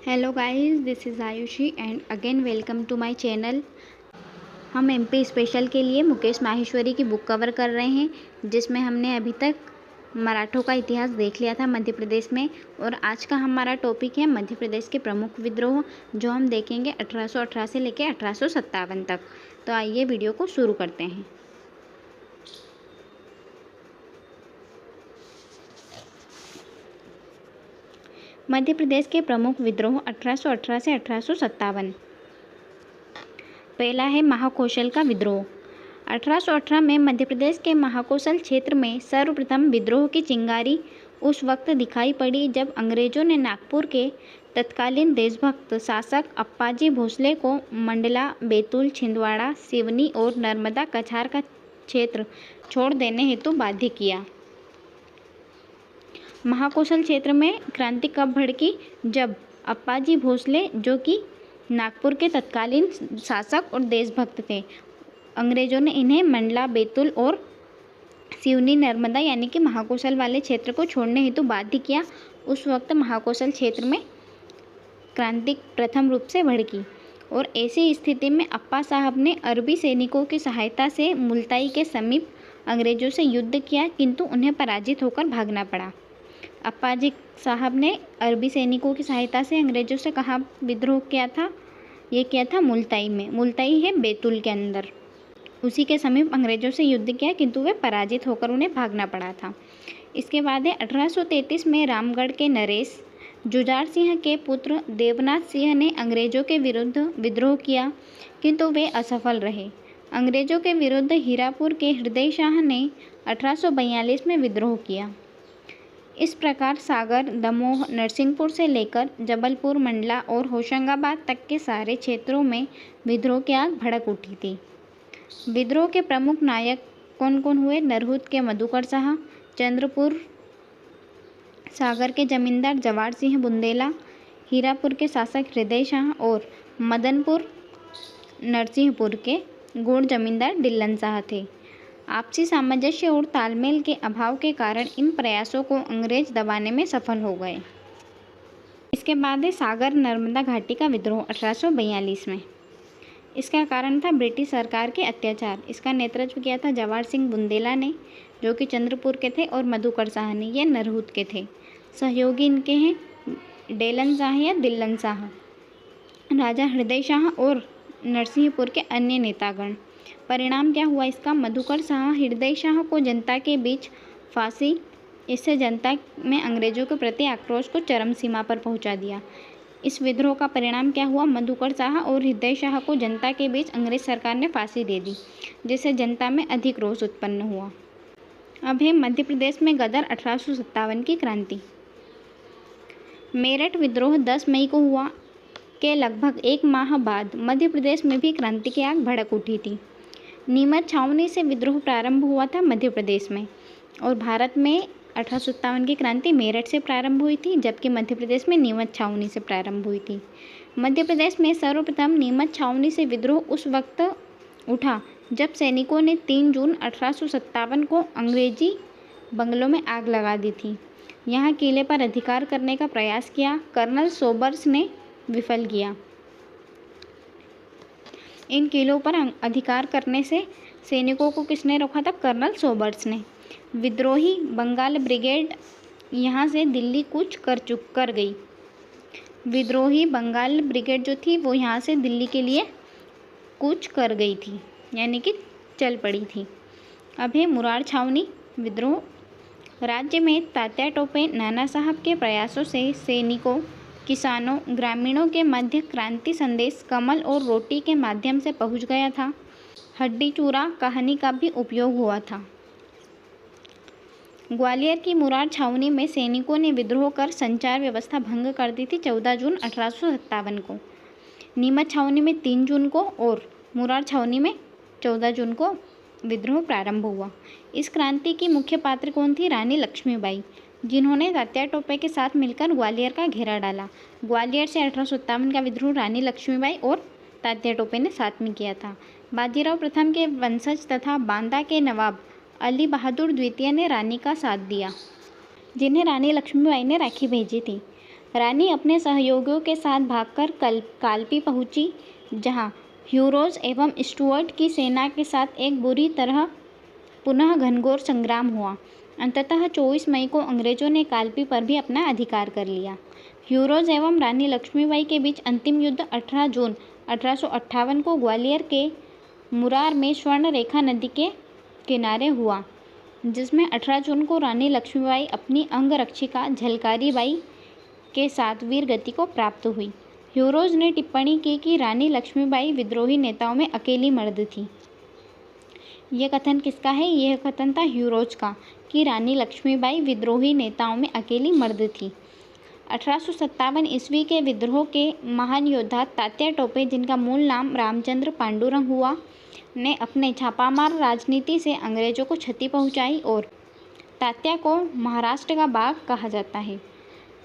Hello guys, this is Ayushi and again welcome to my channel. हम MP special के लिए मुकेश माहेश्वरी की बुक कवर कर रहे हैं, जिसमें हमने अभी तक मराठों का इतिहास देख लिया था मध्य प्रदेश में। और आज का हमारा टॉपिक है मध्य प्रदेश के प्रमुख विद्रोह, जो हम देखेंगे 1818 से लेकर 1857 तक। तो आइए वीडियो को शुरू करते हैं। मध्य प्रदेश के प्रमुख विद्रोह 1818 से 1857। पहला है महाकौशल का विद्रोह। 1818 में मध्य प्रदेश के महाकौशल क्षेत्र में सर्वप्रथम विद्रोह की चिंगारी उस वक्त दिखाई पड़ी जब अंग्रेजों ने नागपुर के तत्कालीन देशभक्त शासक अप्पाजी भोसले को मंडला, बैतूल, छिंदवाड़ा, सिवनी और नर्मदा कछार का क्षेत्र छोड़ देने हेतु बाध्य किया। महाकौशल क्षेत्र में क्रांति कब भड़की? जब अप्पाजी भोसले, जो कि नागपुर के तत्कालीन शासक और देशभक्त थे, अंग्रेजों ने इन्हें मंडला, बैतूल और सिवनी, नर्मदा यानी कि महाकौशल वाले क्षेत्र को छोड़ने हेतु बाध्य किया। उस वक्त महाकौशल क्षेत्र में क्रांति प्रथम रूप से भड़की और ऐसी स्थिति में अप्पा साहब ने अरबी सैनिकों की सहायता से मुल्ताई के समीप अंग्रेजों से युद्ध किया, किंतु उन्हें पराजित होकर भागना पड़ा। अप्पाजी साहब ने अरबी सैनिकों की सहायता से अंग्रेजों से कहाँ विद्रोह किया था? ये किया था मुल्ताई में। मुल्ताई है बैतूल के अंदर, उसी के समीप अंग्रेजों से युद्ध किया, किंतु वे पराजित होकर उन्हें भागना पड़ा था। इसके बाद है 1833 में रामगढ़ के नरेश जुझार सिंह के पुत्र देवनाथ सिंह ने अंग्रेजों के विरुद्ध विद्रोह किया, किंतु वे असफल रहे। अंग्रेजों के विरुद्ध हीरापुर के हृदय शाह ने 1842 में विद्रोह किया। इस प्रकार सागर, दमोह, नरसिंहपुर से लेकर जबलपुर, मंडला और होशंगाबाद तक के सारे क्षेत्रों में विद्रोह की आग भड़क उठी थी। विद्रोह के प्रमुख नायक कौन कौन हुए? नरहुत के मधुकर शाह, चंद्रपुर सागर के जमींदार जवार सिंह बुंदेला, हीरापुर के शासक हृदय शाह और मदनपुर नरसिंहपुर के गोंड जमींदार डिल्लन शाह थे। आपसी सामंजस्य और तालमेल के अभाव के कारण इन प्रयासों को अंग्रेज दबाने में सफल हो गए। इसके बाद है सागर नर्मदा घाटी का विद्रोह 1842 में। इसका कारण था ब्रिटिश सरकार के अत्याचार। इसका नेतृत्व किया था जवार सिंह बुंदेला ने, जो कि चंद्रपुर के थे, और मधुकर शाह ने, ये नरहुत के थे। सहयोगी इनके हैं डेलन शाह या दिल्लन शाह, राजा हृदय शाह और नरसिंहपुर के अन्य नेतागण। परिणाम क्या हुआ इसका? मधुकर शाह हृदय शाह को जनता के बीच फांसी, इससे जनता में अंग्रेजों के प्रति आक्रोश को चरम सीमा पर पहुंचा दिया। इस विद्रोह का परिणाम क्या हुआ? मधुकर शाह और हृदय शाह को जनता के बीच अंग्रेज सरकार ने फांसी दे दी, जिससे जनता में अधिक रोष उत्पन्न हुआ। अब है मध्य प्रदेश में गदर 1857 की क्रांति। मेरठ विद्रोह 10 मई को हुआ के लगभग एक माह बाद मध्य प्रदेश में भी क्रांति की आग भड़क उठी थी। नीमच छावनी से विद्रोह प्रारंभ हुआ था मध्य प्रदेश में, और भारत में 1857 की क्रांति मेरठ से प्रारंभ हुई थी, जबकि मध्य प्रदेश में नीमच छावनी से प्रारंभ हुई थी। मध्य प्रदेश में सर्वप्रथम नीमच छावनी से विद्रोह उस वक्त उठा जब सैनिकों ने 3 जून 1857 को अंग्रेजी बंगलों में आग लगा दी थी। यहाँ किले पर अधिकार करने का प्रयास किया, कर्नल सोबर्स ने विफल किया। इन किलों पर अधिकार करने से सैनिकों को किसने रोका था? कर्नल सोबर्स ने। विद्रोही बंगाल ब्रिगेड यहाँ से दिल्ली कूच कर गई। विद्रोही बंगाल ब्रिगेड जो थी वो यहाँ से दिल्ली के लिए कूच कर गई थी, यानी कि चल पड़ी थी। अब है मुरार छावनी विद्रोह। राज्य में तात्या टोपे नाना साहब के प्रयासों से सैनिकों, किसानों, ग्रामीणों के मध्य क्रांति संदेश कमल और रोटी के माध्यम से पहुंच गया था। हड्डी चूरा कहानी का भी उपयोग हुआ था। ग्वालियर की मुरार छावनी में सैनिकों ने विद्रोह कर संचार व्यवस्था भंग कर दी थी 14 जून 1857 को। नीमच छावनी में 3 जून को और मुरार छावनी में 14 जून को विद्रोह प्रारंभ हुआ। इस क्रांति की मुख्य पात्र कौन थी? रानी लक्ष्मीबाई, जिन्होंने तात्या टोपे के साथ मिलकर ग्वालियर का घेरा डाला। ग्वालियर से 1857 का विद्रोह रानी लक्ष्मीबाई और तात्या टोपे ने साथ में किया था। बाजीराव प्रथम के वंशज तथा बांदा के नवाब अली बहादुर द्वितीय ने रानी का साथ दिया, जिन्हें रानी लक्ष्मीबाई ने राखी भेजी थी। रानी अपने सहयोगियों के साथ भागकर काल्पी पहुंची, जहां ह्यूरोज एवं स्टुअर्ट की सेना के साथ एक बुरी तरह पुनः घनघोर संग्राम हुआ। अंततः 24 मई को अंग्रेजों ने काल्पी पर भी अपना अधिकार कर लिया। ह्यूरोज एवं रानी लक्ष्मीबाई के बीच अंतिम युद्ध 18 जून 1858 को ग्वालियर के मुरार में स्वर्ण रेखा नदी के किनारे हुआ, जिसमें 18 जून को रानी लक्ष्मीबाई अपनी अंगरक्षिका झलकारी बाई के साथ वीर गति को प्राप्त हुई। ह्यूरोज ने टिप्पणी की कि रानी लक्ष्मीबाई विद्रोही नेताओं में अकेली मर्द थी। यह कथन किसका है? यह कथन था ह्यूरोज का कि रानी लक्ष्मीबाई विद्रोही नेताओं में अकेली मर्द थी। 1857 ईस्वी के विद्रोह के महान योद्धा तात्या टोपे, जिनका मूल नाम रामचंद्र पांडुरंग हुआ, ने अपने छापामार राजनीति से अंग्रेजों को क्षति पहुंचाई और तात्या को महाराष्ट्र का बाघ कहा जाता है।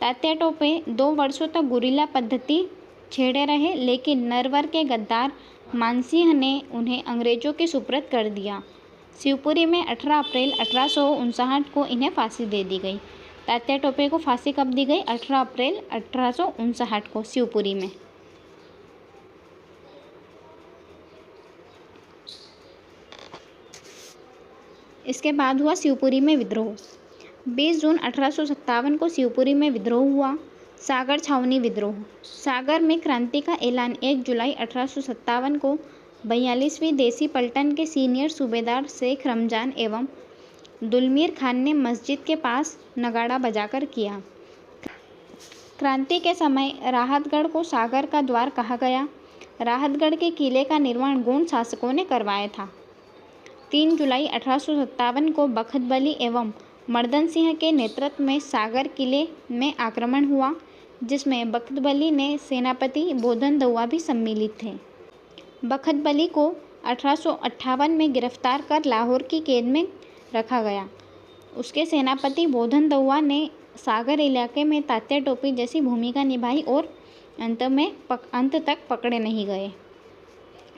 तात्या टोपे 2 वर्षों तक गुरिल्ला पद्धति छेड़े रहे, लेकिन नरवर के गद्दार मानसिंह ने उन्हें अंग्रेजों के सुपुर्द कर दिया। शिवपुरी में 18 अप्रैल 1859 को इन्हें फांसी दे दी गई। तात्या टोपे को फांसी कब दी गई? 18 अप्रैल 1859 को शिवपुरी में। इसके बाद हुआ शिवपुरी में विद्रोह। 20 जून 1857 को शिवपुरी में विद्रोह हुआ। सागर छावनी विद्रोह। सागर में क्रांति का ऐलान 1 जुलाई 1857 को 42वीं देसी पलटन के सीनियर सूबेदार शेख रमजान एवं दुलमीर खान ने मस्जिद के पास नगाड़ा बजाकर किया। क्रांति के समय राहतगढ़ को सागर का द्वार कहा गया। राहतगढ़ के किले का निर्माण गोंड शासकों ने करवाया था। 3 जुलाई 1857 को बख्तबली एवं मर्दन सिंह के नेतृत्व में सागर किले में आक्रमण हुआ, जिसमें बख्तबली ने सेनापति बोधन दउआ भी सम्मिलित थे। बख्तबली को 1858 में गिरफ्तार कर लाहौर की कैद में रखा गया। उसके सेनापति बोधन दउआ ने सागर इलाके में तात्या टोपे जैसी भूमिका निभाई और अंत तक पकड़े नहीं गए।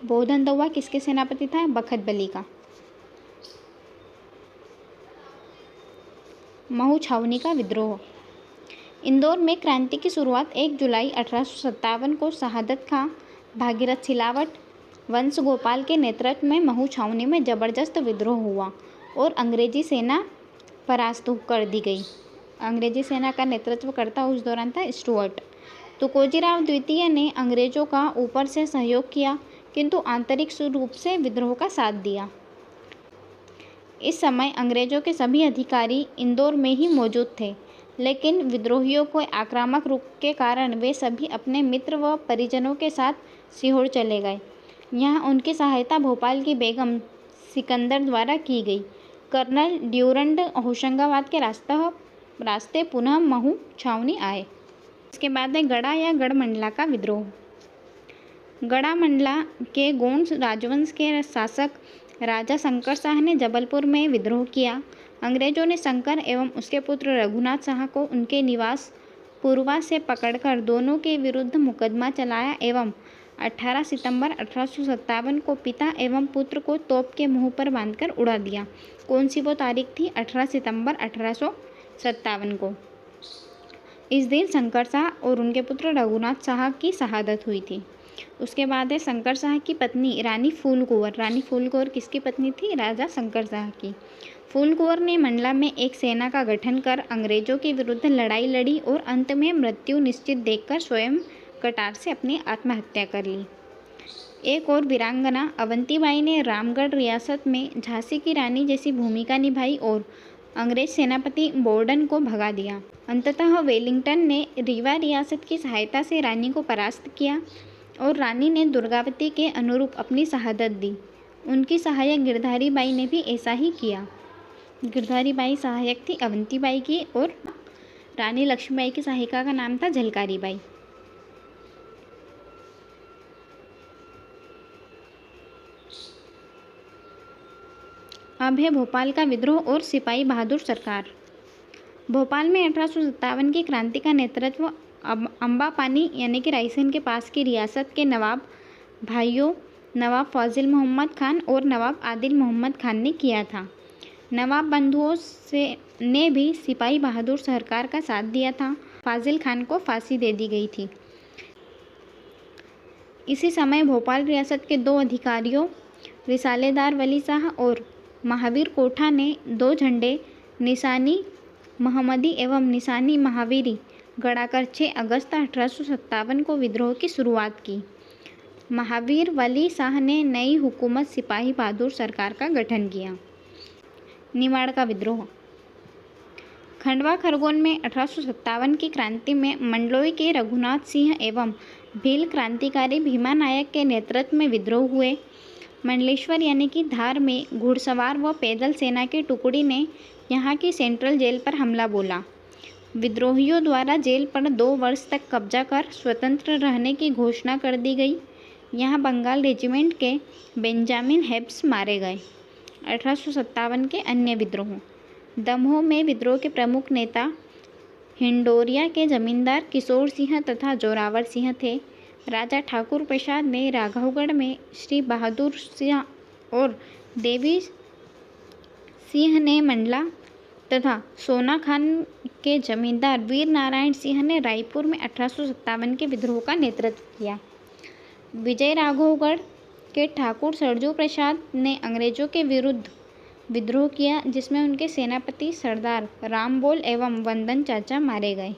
बोधन दउआ किसके सेनापति था? बख्तबली का। महू छावनी का विद्रोह। इंदौर में क्रांति की शुरुआत 1 जुलाई 1857 को शहादत खां, भागीरथ सिलावट, वंश गोपाल के नेतृत्व में महू छावनी में जबरदस्त विद्रोह हुआ और अंग्रेजी सेना परास्त कर दी गई। अंग्रेजी सेना का नेतृत्व करता उस दौरान था स्टुअर्ट। तुकोजीराव द्वितीय ने अंग्रेजों का ऊपर से सहयोग किया, किंतु आंतरिक रूप से विद्रोह का साथ दिया। इस समय अंग्रेजों के सभी अधिकारी इंदौर में ही मौजूद थे, लेकिन विद्रोहियों के आक्रामक रुख के कारण वे सभी अपने मित्र व परिजनों के साथ सीहोर चले गए। यहाँ उनकी सहायता भोपाल की बेगम सिकंदर द्वारा की गई। कर्नल ड्यूरंड होशंगाबाद के रास्ते पुनः महू छावनी आए। इसके बाद है गड़ा या गढ़मंडला का विद्रोह। गढ़मंडला के गोंड राजवंश के शासक राजा शंकर शाह ने जबलपुर में विद्रोह किया। अंग्रेजों ने शंकर एवं उसके पुत्र रघुनाथ शाह को उनके निवास पूर्वा से पकड़कर दोनों के विरुद्ध मुकदमा चलाया एवं 18 सितंबर 1857 को पिता एवं पुत्र को तोप के मुंह पर बांधकर उड़ा दिया। कौन सी वो तारीख थी? 18 सितंबर 1857 को। इस दिन शंकर शाह और उनके पुत्र रघुनाथ शाह की शहादत हुई थी। उसके बाद है शंकर शाह की पत्नी रानी फूल कुंवर। रानी फूल कुंवर किसकी पत्नी थी? राजा शंकर शाह की। फूल कुंवर ने मंडला में एक सेना का गठन कर अंग्रेजों के विरुद्ध लड़ाई लड़ी और अंत में मृत्यु निश्चित देखकर स्वयं कटार से अपनी आत्महत्या कर ली। एक और वीरांगना अवंतीबाई ने रामगढ़ रियासत में झांसी की रानी जैसी भूमिका निभाई और अंग्रेज सेनापति बोर्डन को भगा दिया। अंततः वेलिंगटन ने रीवा रियासत की सहायता से रानी को परास्त किया और रानी ने दुर्गावती के अनुरूप अपनी शहादत दी। उनकी सहायक गिरधारी बाई ने भी ऐसा ही किया। गिरधारी बाई सहायक थी अवंतीबाई की और रानी लक्ष्मीबाई की सहायिका का नाम था झलकारी बाई। अब है भोपाल का विद्रोह और सिपाही बहादुर सरकार। भोपाल में 1857 की क्रांति का नेतृत्व अम्बापानी यानी कि रायसेन के पास की रियासत के नवाब भाइयों नवाब फाजिल मोहम्मद खान और नवाब आदिल मोहम्मद खान ने किया था। नवाब बंधुओं ने भी सिपाही बहादुर सरकार का साथ दिया था। फाजिल खान को फांसी दे दी गई थी। इसी समय भोपाल रियासत के 2 अधिकारियों रिसालेदार वली शाह और महावीर कोठा ने 2 झंडे निशानी महमदी एवं निशानी महावीरी गड़ाकर 6 अगस्त 1857 को विद्रोह की शुरुआत की। महावीर वली शाह ने नई हुकूमत सिपाही बहादुर सरकार का गठन किया। निमाड़ का विद्रोह। खंडवा खरगोन में 1857 की क्रांति में मंडलोई के रघुनाथ सिंह एवं भील क्रांतिकारी भीमा नायक के नेतृत्व में विद्रोह हुए। मंडलेश्वर यानी कि धार में घुड़सवार व पैदल सेना की टुकड़ी ने यहाँ की सेंट्रल जेल पर हमला बोला। विद्रोहियों द्वारा जेल पर 2 वर्ष तक कब्जा कर स्वतंत्र रहने की घोषणा कर दी गई। यहाँ बंगाल रेजिमेंट के बेंजामिन हेब्स मारे गए। 1857 के अन्य विद्रोह। दमोह में विद्रोह के प्रमुख नेता हिंडोरिया के जमींदार किशोर सिंह तथा जोरावर सिंह थे। राजा ठाकुर प्रसाद ने राघवगढ़ में श्री बहादुर सिंह और देवी सिंह ने मंडला तथा सोना खान के जमींदार वीर नारायण सिंह ने रायपुर में 1857 के विद्रोह का नेतृत्व किया। विजय राघवगढ़ के ठाकुर सरजू प्रसाद ने अंग्रेजों के विरुद्ध विद्रोह किया, जिसमें उनके सेनापति सरदार रामबोल एवं वंदन चाचा मारे गए।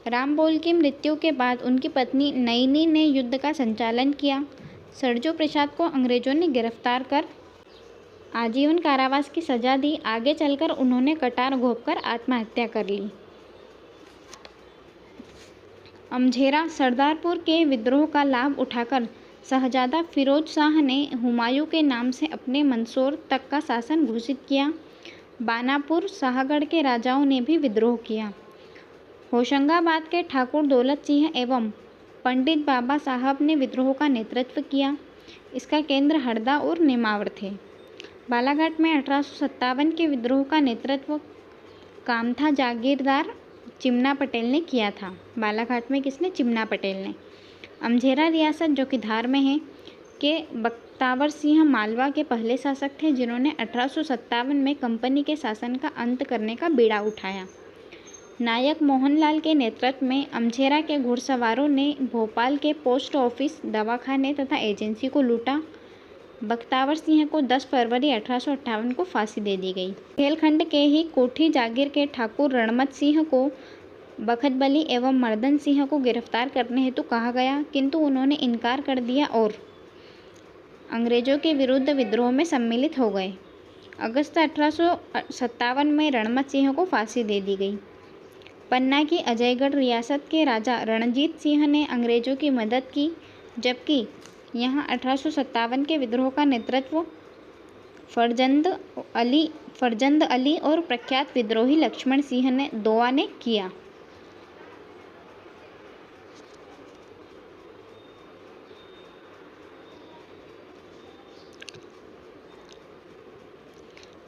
रामबोल की मृत्यु के बाद उनकी पत्नी नईनी ने युद्ध का संचालन किया। सरजू प्रसाद को अंग्रेजों ने गिरफ्तार कर आजीवन कारावास की सजा दी। आगे चलकर उन्होंने कटार घोंपकर आत्महत्या कर ली। अमझेरा। सरदारपुर के विद्रोह का लाभ उठाकर शहजादा फिरोज शाह ने हुमायूं के नाम से अपने मंदसौर तक का शासन घोषित किया। बानापुर। शाहगढ़ के राजाओं ने भी विद्रोह किया। होशंगाबाद के ठाकुर दौलत सिंह एवं पंडित बाबा साहब ने विद्रोह का नेतृत्व किया। इसका केंद्र हरदा और नेमावर थे। बालाघाट में 1857 के विद्रोह का नेतृत्व कामथा जागीरदार चिमना पटेल ने किया था। बालाघाट में किसने? चिमना पटेल ने। अमझेरा रियासत, जो कि धार में है, के बख्तावर सिंह मालवा के पहले शासक थे, जिन्होंने 1857 में कंपनी के शासन का अंत करने का बीड़ा उठाया। नायक मोहनलाल के नेतृत्व में अमझेरा के घुड़सवारों ने भोपाल के पोस्ट ऑफिस, दवाखाने तथा एजेंसी को लूटा। बख्तावर सिंह को 10 फरवरी 1858 को फांसी दे दी गई। बुंदेलखंड के ही कोठी जागीर के ठाकुर रणमत सिंह को बखतबली एवं मर्दन सिंह को गिरफ्तार करने हेतु कहा गया, किंतु उन्होंने इनकार कर दिया और अंग्रेजों के विरुद्ध विद्रोह में सम्मिलित हो गए। अगस्त 1857 में रणमत सिंह को फांसी दे दी गई। पन्ना की अजयगढ़ रियासत के राजा रणजीत सिंह ने अंग्रेजों की मदद की, जबकि यहाँ 1857 के विद्रोह का नेतृत्व फरजंद अली और प्रख्यात विद्रोही लक्ष्मण सिंह ने दोआ ने किया।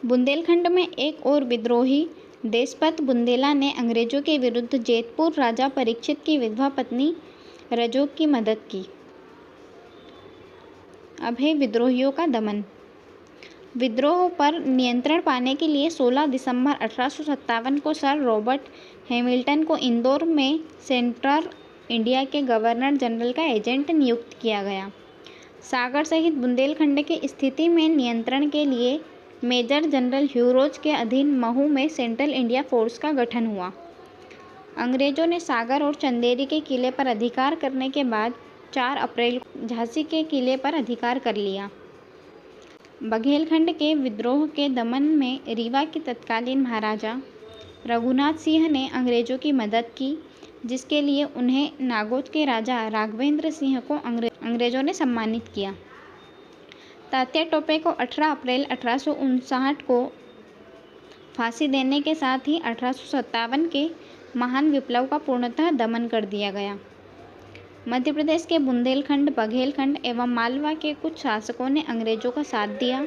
बुंदेलखंड में एक और विद्रोही देशपत बुंदेला ने अंग्रेजों के विरुद्ध जेतपुर राजा परीक्षित की विधवा पत्नी रजोग की मदद की। अब है विद्रोहियों का दमन। विद्रोह पर नियंत्रण पाने के लिए 16 दिसंबर 1857 को सर रॉबर्ट हैमिल्टन को इंदौर में सेंट्रल इंडिया के गवर्नर जनरल का एजेंट नियुक्त किया गया। सागर सहित बुंदेलखंड की स्थिति में नियंत्रण के लिए मेजर जनरल ह्यूरोज के अधीन महू में सेंट्रल इंडिया फोर्स का गठन हुआ। अंग्रेजों ने सागर और चंदेरी के किले पर अधिकार करने के बाद 4 अप्रैल को झांसी के किले पर अधिकार कर लिया। बघेलखंड के विद्रोह के दमन में रीवा के तत्कालीन महाराजा रघुनाथ सिंह ने अंग्रेजों की मदद की, जिसके लिए उन्हें नागौद के राजा राघवेंद्र सिंह को अंग्रेजों ने सम्मानित किया। तात्या टोपे को 18 अप्रैल 1859 को फांसी देने के साथ ही 1857 के महान विप्लव का पूर्णतः दमन कर दिया गया। मध्य प्रदेश के बुंदेलखंड, बघेलखंड एवं मालवा के कुछ शासकों ने अंग्रेजों का साथ दिया।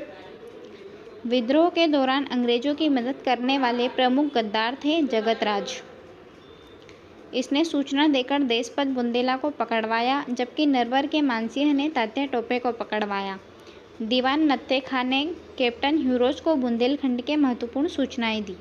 विद्रोह के दौरान अंग्रेजों की मदद करने वाले प्रमुख गद्दार थे जगत राज। इसने सूचना देकर देशपत बुंदेला को पकड़वाया, जबकि नरवर के मानसिंह ने तात्या टोपे को पकड़वाया। दीवान नत्थे खां ने कैप्टन ह्यूरोज को बुंदेलखंड के महत्वपूर्ण सूचनाएं दी।